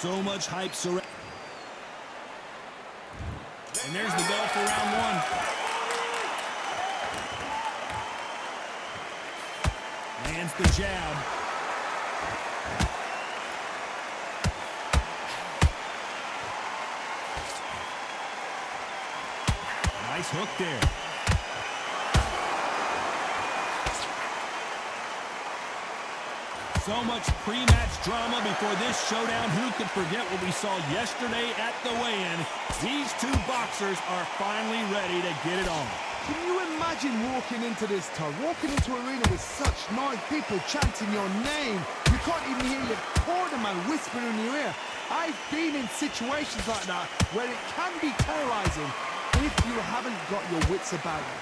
So much hype surrounding. And there's the bell for round one. Lands the jab. Nice hook there. So much pre-match drama before this showdown. Who could forget what we saw yesterday at the weigh-in? These two boxers are finally ready to get it on. Can you imagine walking into this town, walking into an arena with such noise, people chanting your name? You can't even hear your cornerman whispering in your ear. I've been in situations like that where it can be terrorizing if you haven't got your wits about you.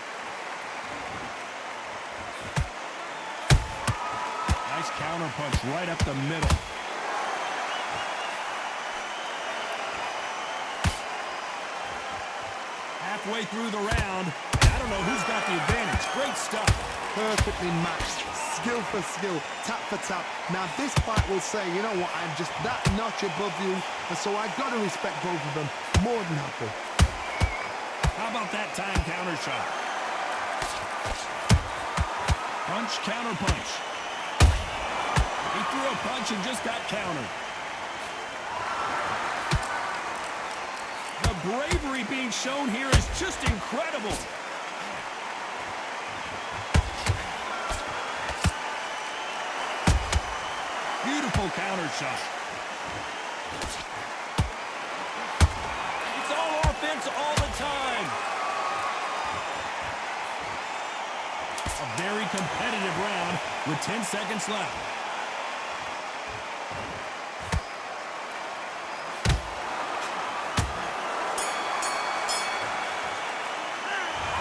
Nice counter punch right up the middle. Halfway through the round, I don't know who's got the advantage. Great stuff. Perfectly matched, skill for skill, tap for tap. Now this fight will say, you know what, I'm just that notch above you, and so I've got to respect both of them. More than happy. How about that time counter shot? Punch, counter punch. He threw a punch and just got countered. The bravery being shown here is just incredible. Beautiful counter shot. It's all offense all the time. A very competitive round with 10 seconds left.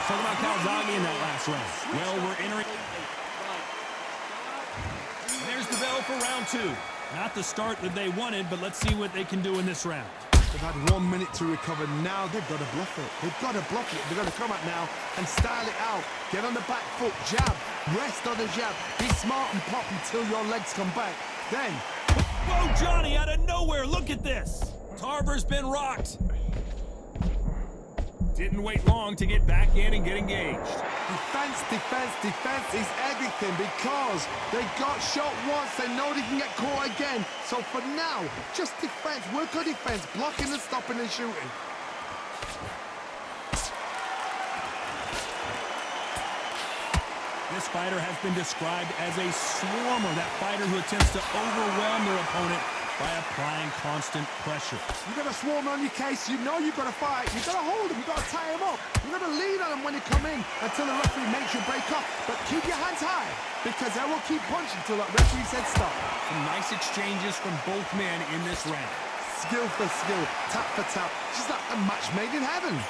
Talk about Calzaghe in that last round. Well, we're entering. There's the bell for round two. Not the start that they wanted, but let's see what they can do in this round. They've had 1 minute to recover. Now they've got to bluff it. They've got to bluff it. They've got to come out now and style it out. Get on the back foot, jab, rest on the jab. Be smart and pop until your legs come back. Then. Whoa, Johnny, out of nowhere. Look at this. Tarver's been rocked. Didn't wait long to get back in and get engaged. Defense, defense, defense is everything because they got shot once. They know they can get caught again. So for now, just defense. Work on defense. Blocking and stopping and shooting. This fighter has been described as a swarmer. That fighter who attempts to overwhelm their opponent by applying constant pressure. You got to swarm on your case. You know you've got to fight. You've got to hold them. You've got to tie them up. You've got to lean on them when they come in until the referee makes you break up. But keep your hands high because they will keep punching until that referee said stop. Some nice exchanges from both men in this round. Skill for skill, tap for tap. Just like a match made in heaven.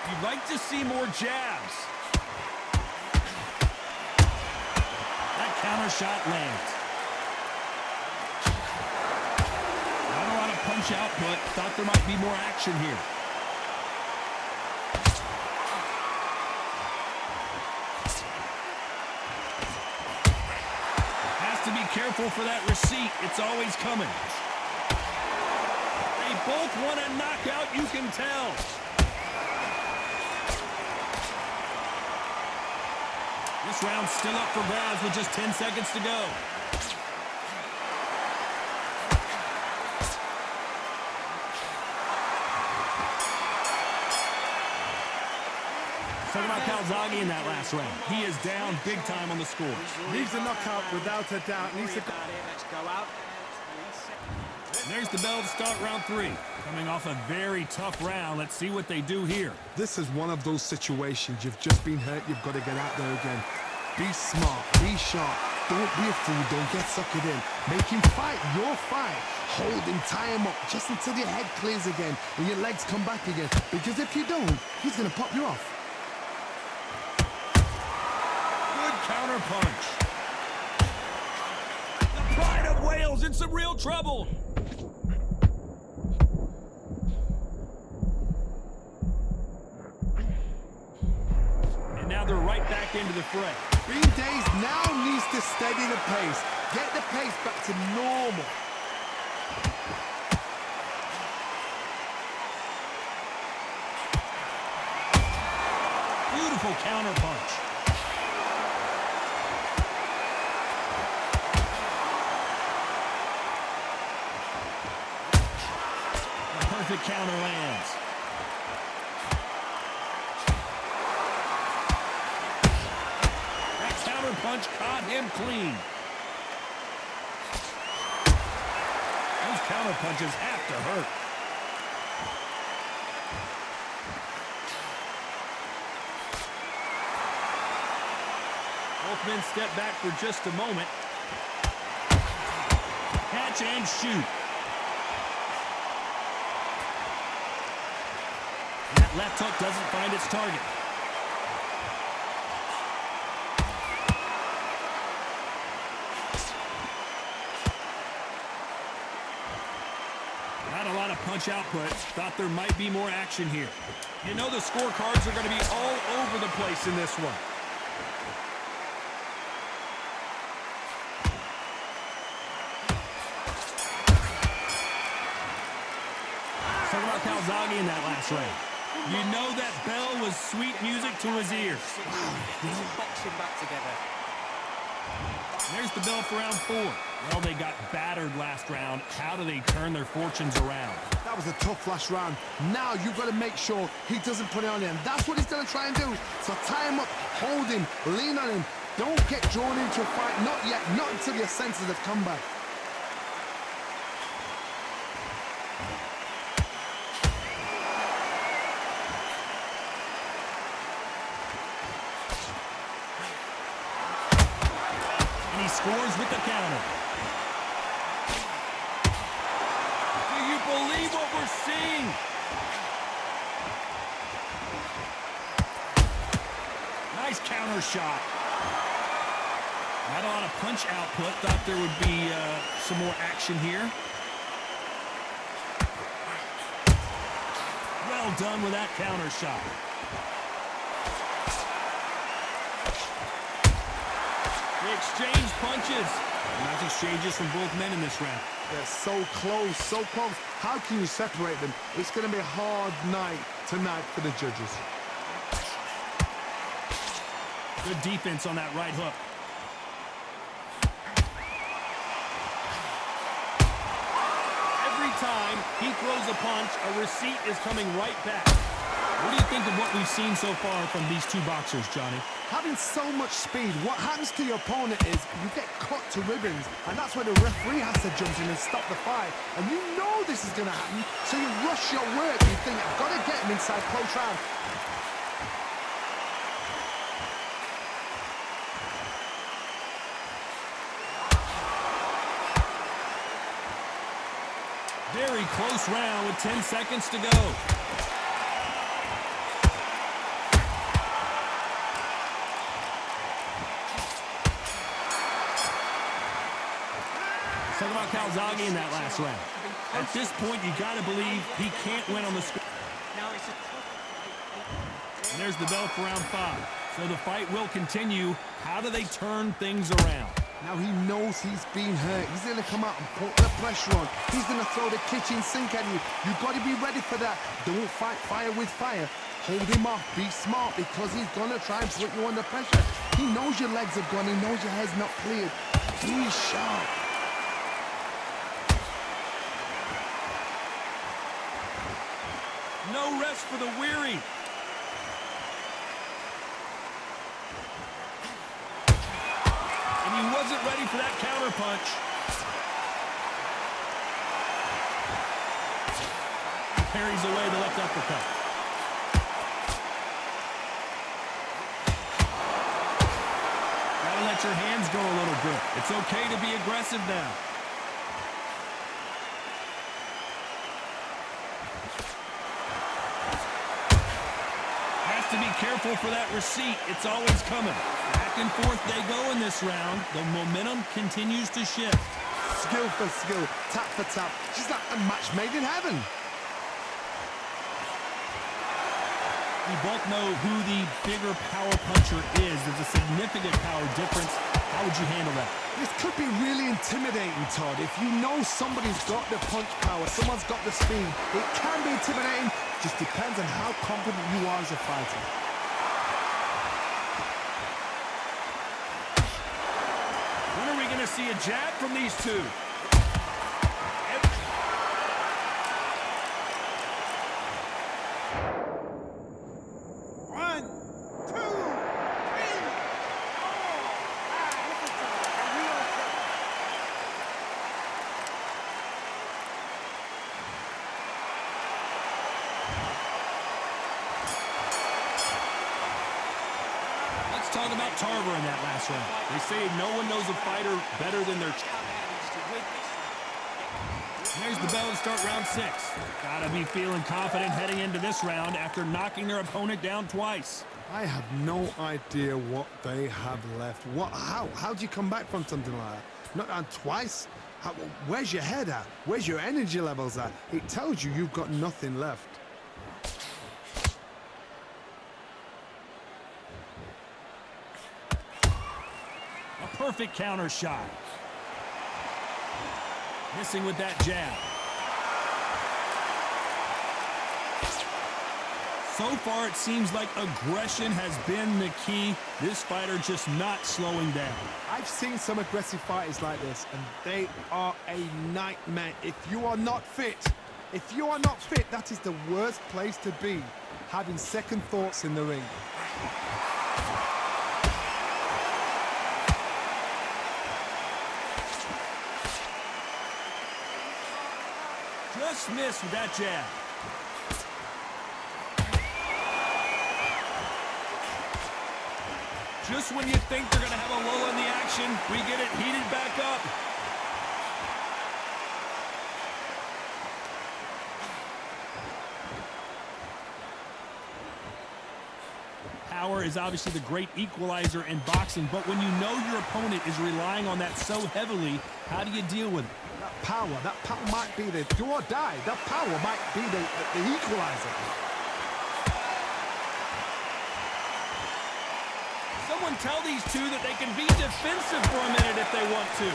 You'd like to see more jabs. That counter shot lands. Not a lot of punch output. Thought there might be more action here. Has to be careful for that receipt. It's always coming. They both want a knockout, you can tell. This round's still up for grabs with just 10 seconds to go. Talk about Calzaghe in that last round. He is down big time on the score. Needs a knockout without a doubt. Needs to go. Let's go out. And there's the bell to start round three. Coming off a very tough round. Let's see what they do here. This is one of those situations. You've just been hurt. You've got to get out there again. Be smart. Be sharp. Don't be a fool. Don't get suckered in. Make him fight your fight. Hold him, tie him up just until your head clears again and your legs come back again. Because if you don't, he's going to pop you off. Good counter punch. The pride of Wales in some real trouble. now they're right back into the fray. Green Days now needs to steady the pace. Get the pace back to normal. Beautiful counter punch. The perfect counter lands. That counter punch caught him clean. Those counter punches have to hurt. Both men step back for just a moment. Catch and shoot. That left hook doesn't find its target. Not a lot of punch output. Thought there might be more action here. You know the scorecards are going to be all over the place in this one. Talk about Calzaghe in that last round. You know that bell was sweet music to his ears. He's boxing back together. There's the bell for round 4. Well, they got battered last round. How do they turn their fortunes around? That was a tough last round. Now you've got to make sure he doesn't put it on him. That's what he's going to try and do. So tie him up, hold him, lean on him. Don't get drawn into a fight. Not yet. Not until your senses have come back. Scores with the counter. Do you believe what we're seeing? Nice counter shot. Not a lot of punch output. Thought there would be some more action here. Well done with that counter shot. They exchange punches. Nice exchanges from both men in this round. They're so close, so close. How can you separate them? It's going to be a hard night tonight for the judges. Good defense on that right hook. Every time he throws a punch, a receipt is coming right back. What do you think of what we've seen so far from these two boxers, Johnny? Having so much speed, what happens to your opponent is you get cut to ribbons, and that's where the referee has to jump in and stop the fight. And you know this is going to happen, so you rush your work. You think, I've got to get him inside close round. Very close round with 10 seconds to go. Talk about Calzaghe in that last round. At this point, you got to believe he can't win on the score. And there's the bell for round 5. So the fight will continue. How do they turn things around? Now he knows he's been hurt. He's going to come out and put the pressure on. He's going to throw the kitchen sink at you. You've got to be ready for that. Don't fight fire with fire. Hold him off. Be smart, because he's going to try and put you under pressure. He knows your legs are gone. He knows your head's not cleared. Be sharp. No rest for the weary. And he wasn't ready for that counter punch. Parries away the left uppercut. Gotta let your hands go a little bit. It's okay to be aggressive now. To be careful for that receipt. It's always coming. Back and forth they go in this round. The momentum continues to shift. Skill for skill, tap for tap. Just like a match made in heaven. We both know who the bigger power puncher is. There's a significant power difference. How would you handle that? This could be really intimidating, Todd. If you know somebody's got the punch power, someone's got the speed, it can be intimidating. Just depends on how confident you are as a fighter. When are we going to see a jab from these two? Talk about Tarver in that last round. They say no one knows a fighter better than their There's the bell to start round 6. Gotta be feeling confident heading into this round after knocking their opponent down twice. I have no idea what they have left. How do you come back from something like that? Not down twice? Where's your head at? Where's your energy levels at? It tells you you've got nothing left. Perfect counter shot. Missing with that jab. So far, it seems like aggression has been the key. This fighter just not slowing down. I've seen some aggressive fighters like this, and they are a nightmare. If you are not fit, that is the worst place to be, having second thoughts in the ring. Just missed with that jab. Just when you think they're going to have a lull in the action, we get it heated back up. Power is obviously the great equalizer in boxing, but when you know your opponent is relying on that so heavily, how do you deal with it? That power might be the do or die. That power might be the equalizer. Someone tell these two that they can be defensive for a minute if they want to.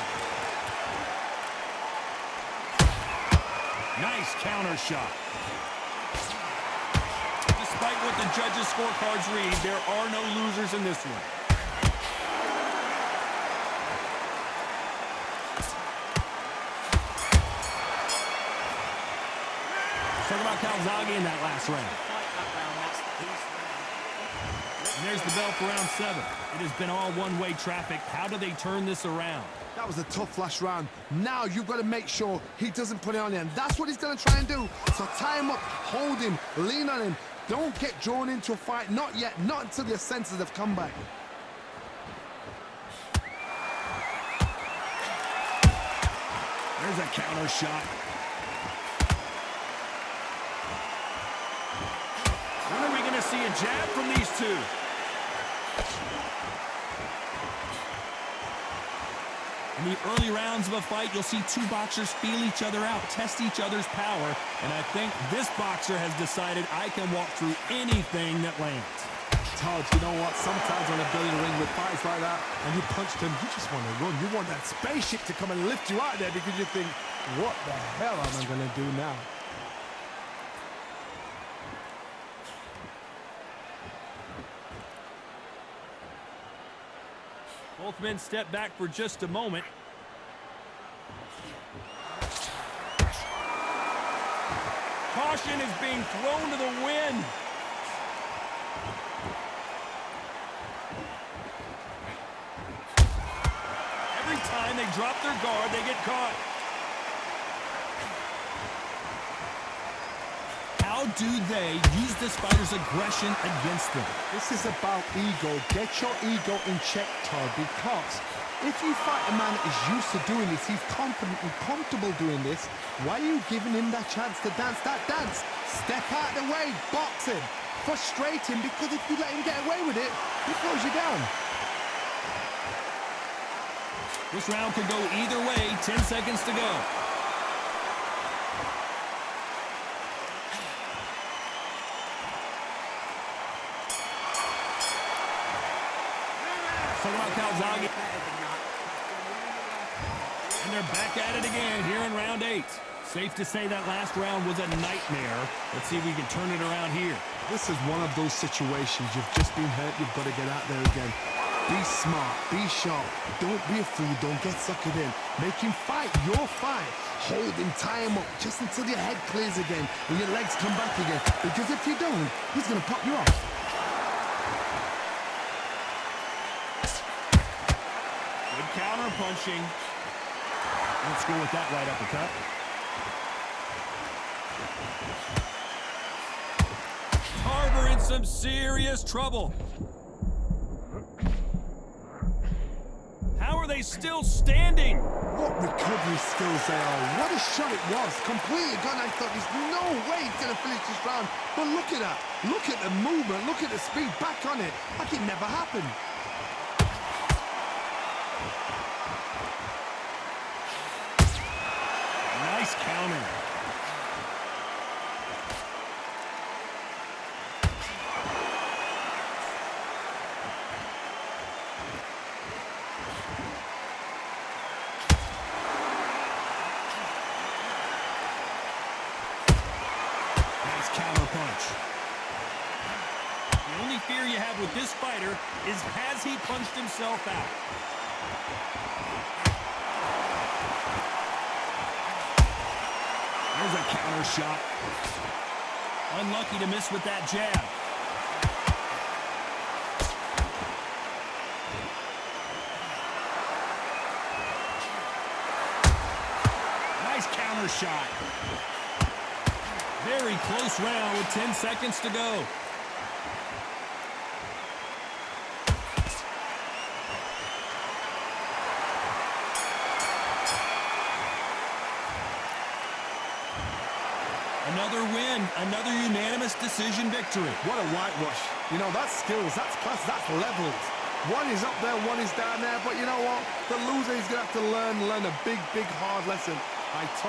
Nice counter shot. Despite what the judges' scorecards read, there are no losers in this one. Talk about Calzaghe in that last round. And there's the bell for round 7. It has been all one-way traffic. How do they turn this around? That was a tough last round. Now you've got to make sure he doesn't put it on you, and that's what he's going to try and do. So tie him up, hold him, lean on him. Don't get drawn into a fight. Not yet. Not until your senses have come back. There's a counter shot. When are we going to see a jab from these two? In the early rounds of a fight, you'll see two boxers feel each other out, test each other's power, and I think this boxer has decided I can walk through anything that lands. Todd, you know what? Sometimes when I go in the ring with fights like that, and you punch them, you just want to run. You want that spaceship to come and lift you out there because you think, what the hell am I going to do now? Both men step back for just a moment. Caution is being thrown to the wind. Every time they drop their guard, they get caught. How do they use this fighter's aggression against them? This is about ego. Get your ego in check, Todd, because if you fight a man that is used to doing this, he's confident and comfortable doing this, why are you giving him that chance to dance that dance? Step out of the way, box him, frustrate him, because if you let him get away with it, he throws you down. This round could go either way. 10 seconds to go. Talk about Calzaghe. Better than that. And they're back at it again here in round 8. Safe to say that last round was a nightmare. Let's see if we can turn it around here. This is one of those situations. You've just been hurt. You've got to get out there again. Be smart. Be sharp. Don't be a fool. Don't get suckered in. Make him fight your fight. Hold him, tie him up just until your head clears again and your legs come back again. Because if you don't, he's going to pop you off. Good counter punching. Let's go with that right uppercut. Tarver in some serious trouble. How are they still standing? What recovery skills they are. What a shot it was. Completely gone. I thought there's no way he's going to finish this round. But look at that. Look at the movement. Look at the speed. Back on it. Like it never happened. Nice counter. Nice counter punch. The only fear you have with this fighter is has he punched himself out? There's a counter shot. Unlucky to miss with that jab. Nice counter shot. Very close round with 10 seconds to go. Another win, another unanimous decision victory. What a whitewash. You know, that's skills, that's class, that's levels. One is up there, one is down there. But you know what? The loser is going to have to learn a big, big, hard lesson. I told